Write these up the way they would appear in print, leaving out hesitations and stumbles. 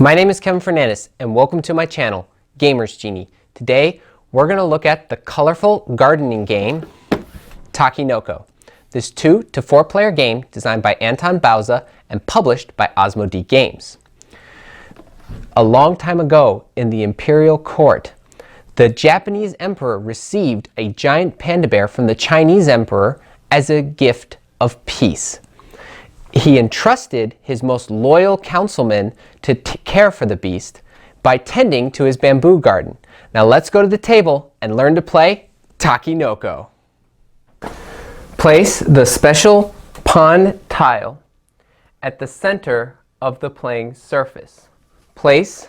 My name is Kevin Fernandez and welcome to my channel, Gamers Genie. Today we're going to look at the colorful gardening game, Takenoko. This 2 to 4 player game designed by Anton Bauza and published by Asmodee Games. A long time ago in the imperial court, the Japanese emperor received a giant panda bear from the Chinese emperor as a gift of peace. He entrusted his most loyal councilman to care for the beast by tending to his bamboo garden. Now let's go to the table and learn to play Takenoko. Place the special pond tile at the center of the playing surface. Place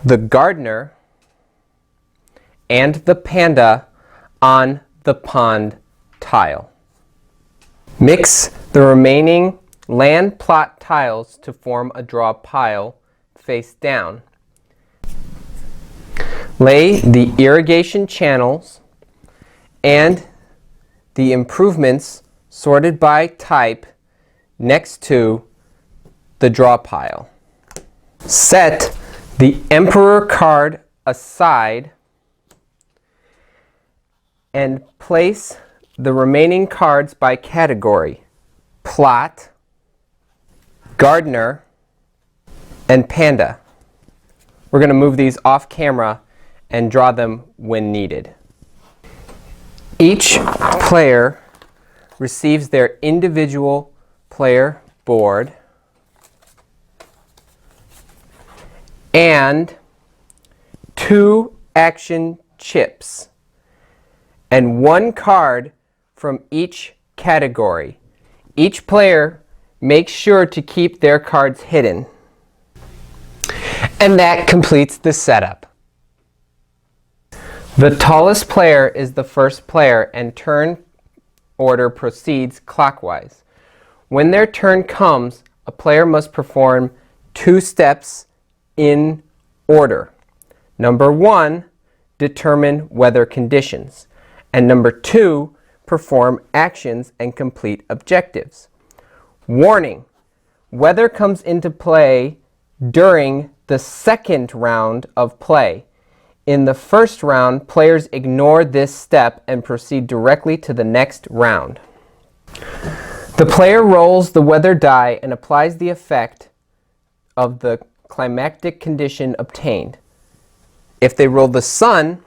the gardener and the panda on the pond tile. Mix the remaining land plot tiles to form a draw pile face down. Lay the irrigation channels and the improvements sorted by type next to the draw pile. Set the Emperor card aside and place the remaining cards by category: plot, gardener, and panda. We're going to move these off camera and draw them when needed. Each player receives their individual player board and 2 action chips and 1 card from each category. Each player makes sure to keep their cards hidden. And that completes the setup. The tallest player is the first player and turn order proceeds clockwise. When their turn comes, a player must perform 2 steps in order. Number 1, determine weather conditions. And number 2, perform actions and complete objectives. Warning: weather comes into play during the second round of play. In the first round, players ignore this step and proceed directly to the next round. The player rolls the weather die and applies the effect of the climatic condition obtained. If they roll the sun,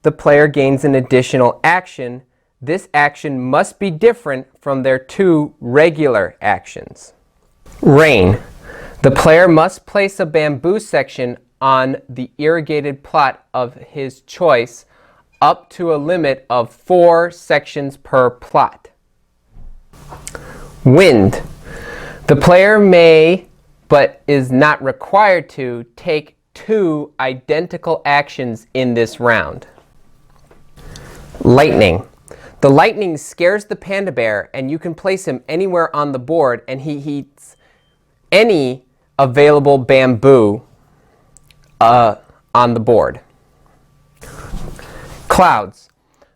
the player gains an additional action. This action must be different from their 2 regular actions. Rain. The player must place a bamboo section on the irrigated plot of his choice up to a limit of 4 sections per plot. Wind. The player may, but is not required to, take 2 identical actions in this round. Lightning. The lightning scares the panda bear and you can place him anywhere on the board and he eats any available bamboo on the board. Clouds.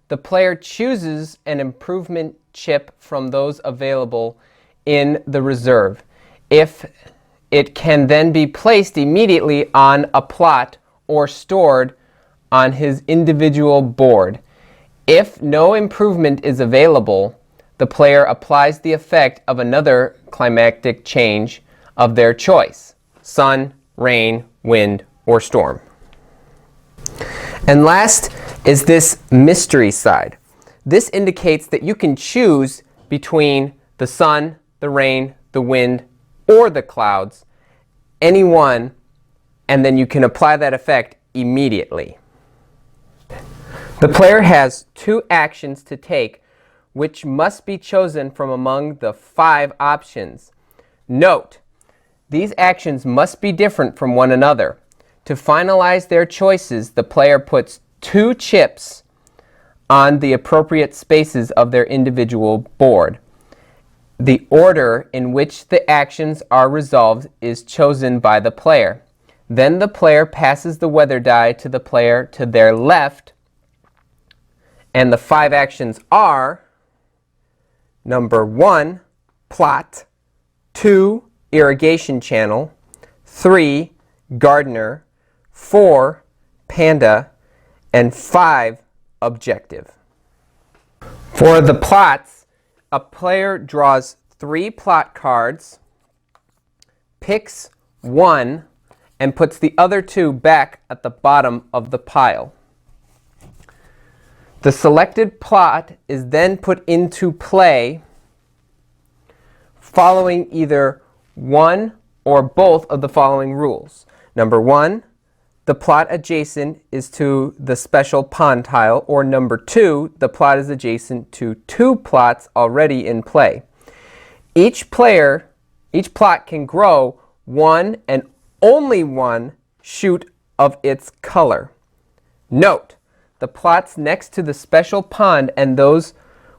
The player chooses an improvement chip from those available in the reserve. If it can then be placed immediately on a plot or stored on his individual board. If no improvement is available, the player applies the effect of another climatic change of their choice: sun, rain, wind, or storm. And last is this mystery side. This indicates that you can choose between the sun, the rain, the wind, or the clouds, any one, and then you can apply that effect immediately. The player has 2 actions to take, which must be chosen from among the 5 options. Note: these actions must be different from one another. To finalize their choices, the player puts 2 chips on the appropriate spaces of their individual board. The order in which the actions are resolved is chosen by the player. Then the player passes the weather die to the player to their left, and the 5 actions are: number 1, plot; 2, irrigation channel; 3, gardener, 4, panda, and 5, objective. For the plots, a player draws 3 plot cards, picks 1, and puts the other 2 back at the bottom of the pile. The selected plot is then put into play following either one or both of the following rules. Number 1, the plot adjacent is to the special pond tile, or number 2, the plot is adjacent to 2 plots already in play. Each plot can grow 1 and only 1 shoot of its color. Note, the plots next to the special pond and those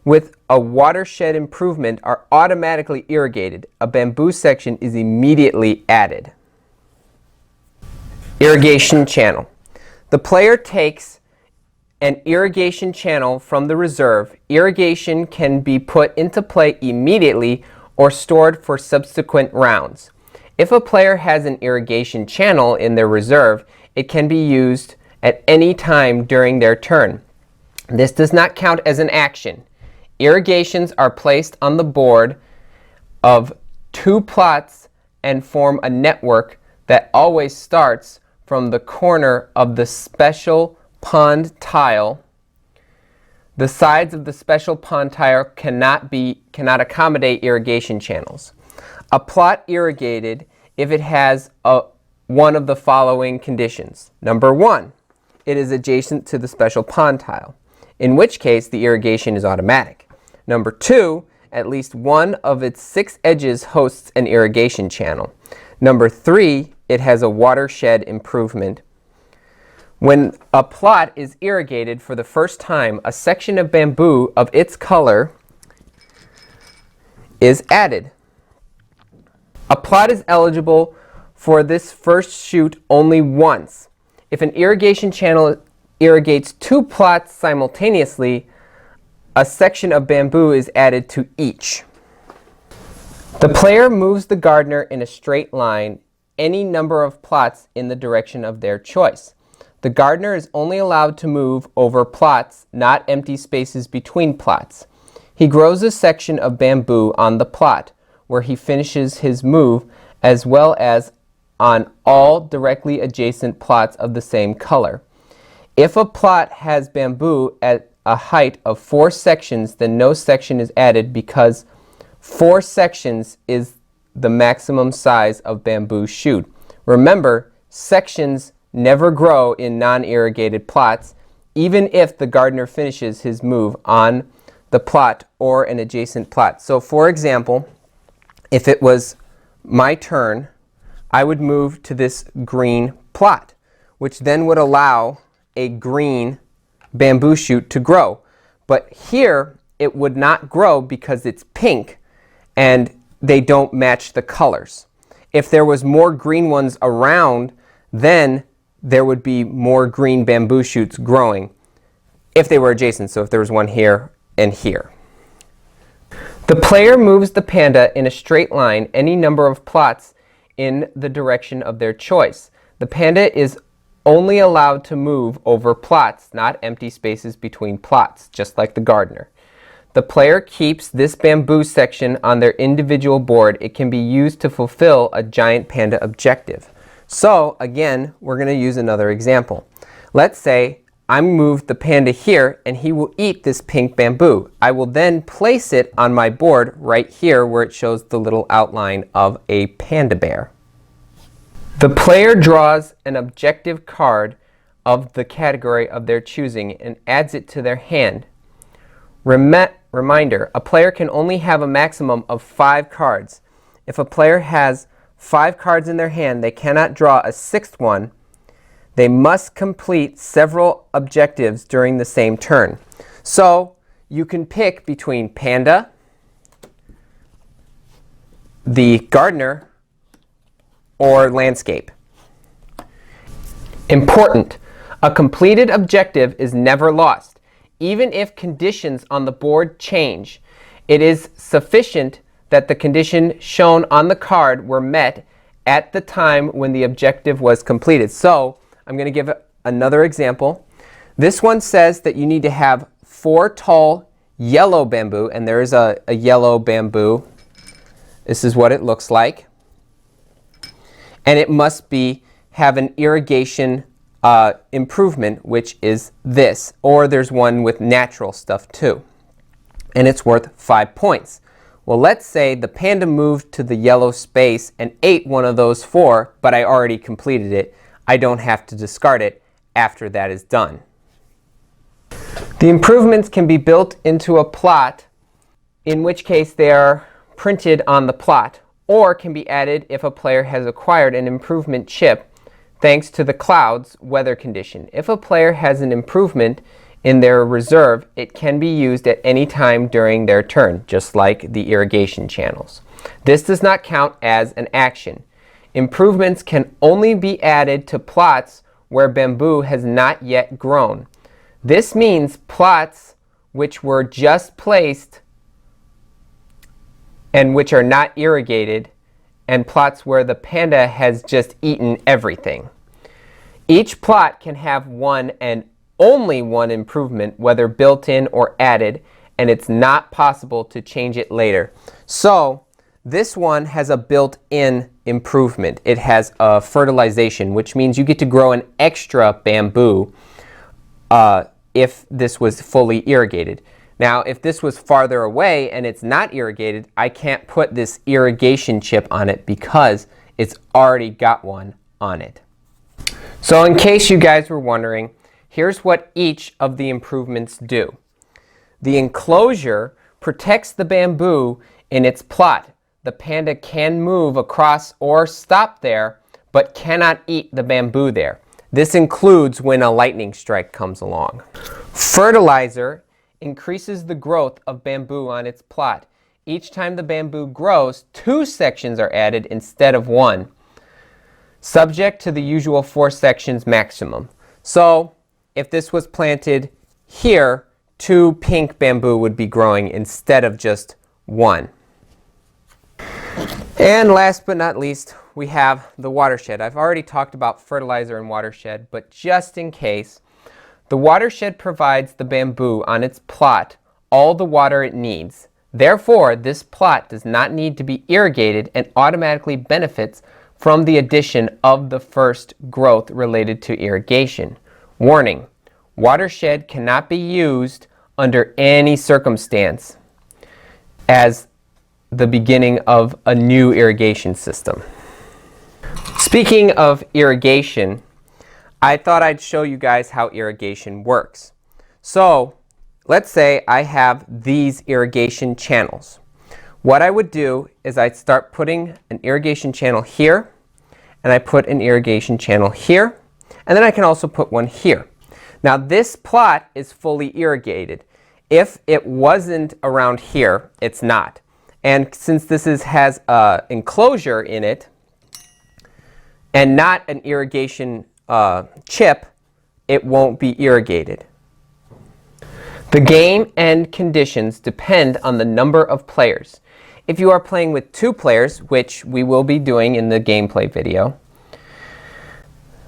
with a watershed improvement are automatically irrigated. A bamboo section is immediately added. Irrigation channel. The player takes an irrigation channel from the reserve. Irrigation can be put into play immediately or stored for subsequent rounds. If a player has an irrigation channel in their reserve, it can be used at any time during their turn. This does not count as an action. Irrigations are placed on the board of 2 plots and form a network that always starts from the corner of the special pond tile. The sides of the special pond tile cannot accommodate irrigation channels. A plot irrigated if it has one of the following conditions. Number 1, it is adjacent to the special pond tile, in which case the irrigation is automatic. Number 2, at least one of its 6 edges hosts an irrigation channel. Number 3, it has a watershed improvement. When a plot is irrigated for the first time, a section of bamboo of its color is added. A plot is eligible for this first shoot only once. If an irrigation channel irrigates 2 plots simultaneously, a section of bamboo is added to each. The player moves the gardener in a straight line any number of plots in the direction of their choice. The gardener is only allowed to move over plots, not empty spaces between plots. He grows a section of bamboo on the plot where he finishes his move, as well as on all directly adjacent plots of the same color. If a plot has bamboo at a height of 4 sections, then no section is added because 4 sections is the maximum size of bamboo shoot. Remember, sections never grow in non-irrigated plots, even if the gardener finishes his move on the plot or an adjacent plot. So for example, if it was my turn, I would move to this green plot, which then would allow a green bamboo shoot to grow. But here it would not grow because it's pink and they don't match the colors. If there was more green ones around, then there would be more green bamboo shoots growing if they were adjacent. So if there was one here and here. The player moves the panda in a straight line any number of plots in the direction of their choice. The panda is only allowed to move over plots, not empty spaces between plots, just like the gardener. The player keeps this bamboo section on their individual board. It can be used to fulfill a giant panda objective. So again, we're going to use another example. Let's say I moved the panda here and he will eat this pink bamboo. I will then place it on my board right here where it shows the little outline of a panda bear. The player draws an objective card of the category of their choosing and adds it to their hand. Reminder, a player can only have a maximum of 5 cards. If a player has 5 cards in their hand, they cannot draw a 6th one. They must complete several objectives during the same turn. So you can pick between panda, the gardener, or landscape. Important, a completed objective is never lost. Even if conditions on the board change, it is sufficient that the condition shown on the card were met at the time when the objective was completed. So I'm going to give another example. This one says that you need to have 4 tall yellow bamboo, and there is a yellow bamboo. This is what it looks like. And it must have an irrigation improvement, which is this. Or there's one with natural stuff too. And it's worth 5 points. Well, let's say the panda moved to the yellow space and ate one of those 4, but I already completed it. I don't have to discard it after that is done. The improvements can be built into a plot, in which case they are printed on the plot, or can be added if a player has acquired an improvement chip thanks to the cloud's weather condition. If a player has an improvement in their reserve, it can be used at any time during their turn, just like the irrigation channels. This does not count as an action. Improvements can only be added to plots where bamboo has not yet grown. This means plots which were just placed and which are not irrigated, and plots where the panda has just eaten everything. Each plot can have one and only one improvement, whether built in or added, and it's not possible to change it later. So this one has a built-in improvement. It has a fertilization, which means you get to grow an extra bamboo if this was fully irrigated. Now, if this was farther away and it's not irrigated, I can't put this irrigation chip on it because it's already got one on it. So in case you guys were wondering, here's what each of the improvements do. The enclosure protects the bamboo in its plot. The panda can move across or stop there, but cannot eat the bamboo there. This includes when a lightning strike comes along. Fertilizer increases the growth of bamboo on its plot. Each time the bamboo grows, 2 sections are added instead of 1, subject to the usual 4 sections maximum. So if this was planted here, 2 pink bamboo would be growing instead of just 1. And last but not least, we have the watershed. I've already talked about fertilizer and watershed, but just in case, the watershed provides the bamboo on its plot all the water it needs. Therefore, this plot does not need to be irrigated and automatically benefits from the addition of the first growth related to irrigation. Warning: watershed cannot be used under any circumstance as the beginning of a new irrigation system. Speaking of irrigation, I thought I'd show you guys how irrigation works. So let's say I have these irrigation channels. What I would do is I'd start putting an irrigation channel here, and I put an irrigation channel here, and then I can also put one here. Now this plot is fully irrigated. If it wasn't around here, it's not. And since this has an enclosure in it and not an irrigation chip, it won't be irrigated. The game and conditions depend on the number of players. If you are playing with 2 players, which we will be doing in the gameplay video,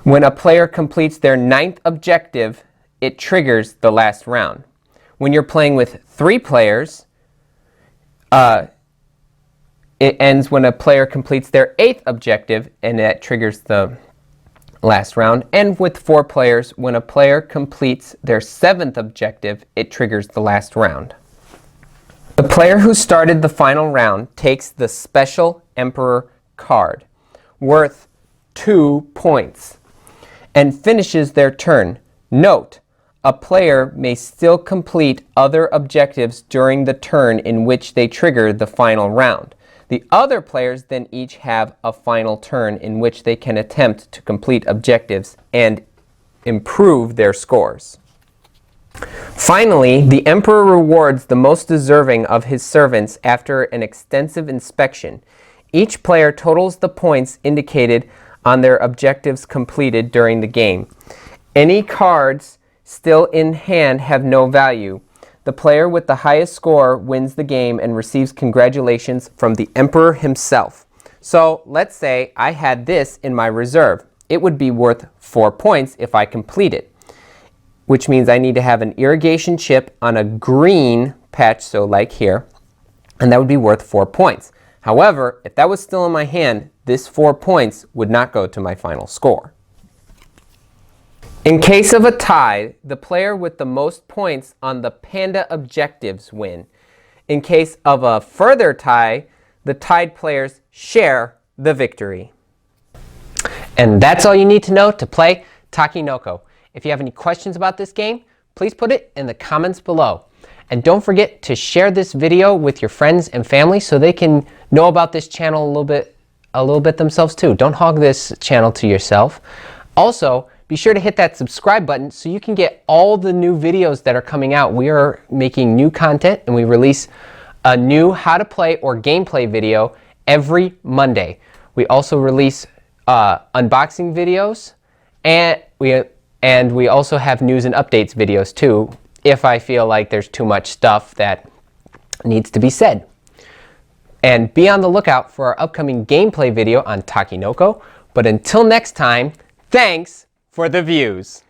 when a player completes their 9th objective, it triggers the last round. When you're playing with 3 players, it ends when a player completes their 8th objective, and that triggers the last round. And with 4 players, when a player completes their 7th objective, it triggers the last round. The player who started the final round takes the special Emperor card, worth 2 points, and finishes their turn. Note: a player may still complete other objectives during the turn in which they trigger the final round. The other players then each have a final turn in which they can attempt to complete objectives and improve their scores. Finally, the Emperor rewards the most deserving of his servants after an extensive inspection. Each player totals the points indicated on their objectives completed during the game. Any cards still in hand have no value. The player with the highest score wins the game and receives congratulations from the Emperor himself. So let's say I had this in my reserve. It would be worth 4 points if I complete it, which means I need to have an irrigation chip on a green patch, so like here, and that would be worth 4 points. However, if that was still in my hand, this 4 points would not go to my final score. In case of a tie, the player with the most points on the Panda objectives win. In case of a further tie, the tied players share the victory. And that's all you need to know to play Takenoko. If you have any questions about this game, please put it in the comments below. And don't forget to share this video with your friends and family so they can know about this channel a little bit themselves too. Don't hog this channel to yourself. Also, be sure to hit that subscribe button so you can get all the new videos that are coming out. We are making new content and we release a new how to play or gameplay video every Monday. We also release unboxing videos, and we also have news and updates videos too, if I feel like there's too much stuff that needs to be said. And be on the lookout for our upcoming gameplay video on Takenoko. But until next time, thanks for the views.